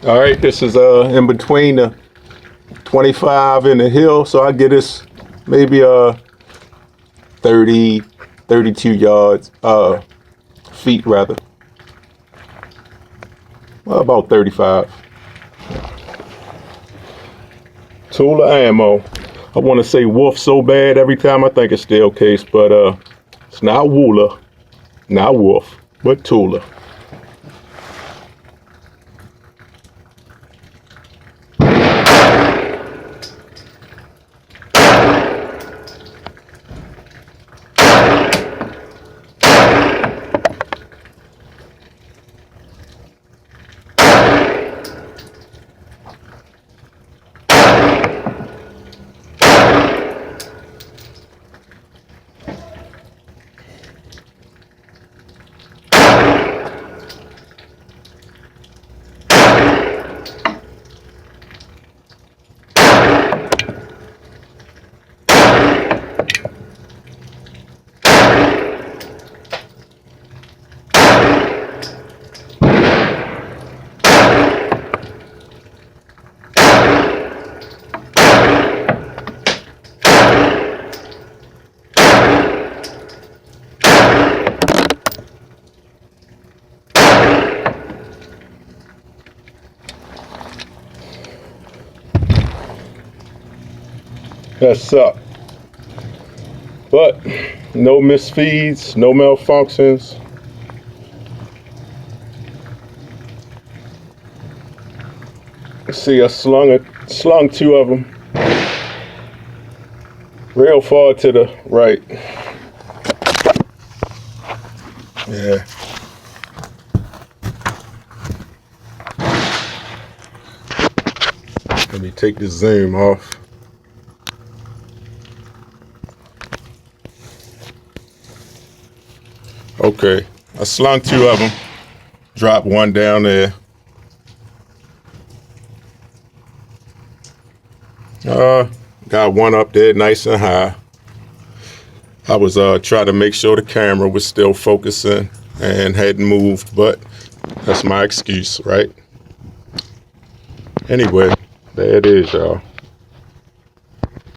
All right, this is in between the 25 and the hill, so I get this maybe 30, 32 yards, feet rather. Well, about 35. Tula ammo. I want to say wolf so bad every time I think it's still case, but it's not Woola, not wolf, but Tula. That sucked. But no misfeeds, no malfunctions. See, I slung two of them real far to the right. Yeah. Let me take the zoom off. Okay, I slung two of them, dropped one down there. Got one up there nice and high. I was trying to make sure the camera was still focusing and hadn't moved, but that's my excuse, right? Anyway, there it is, y'all.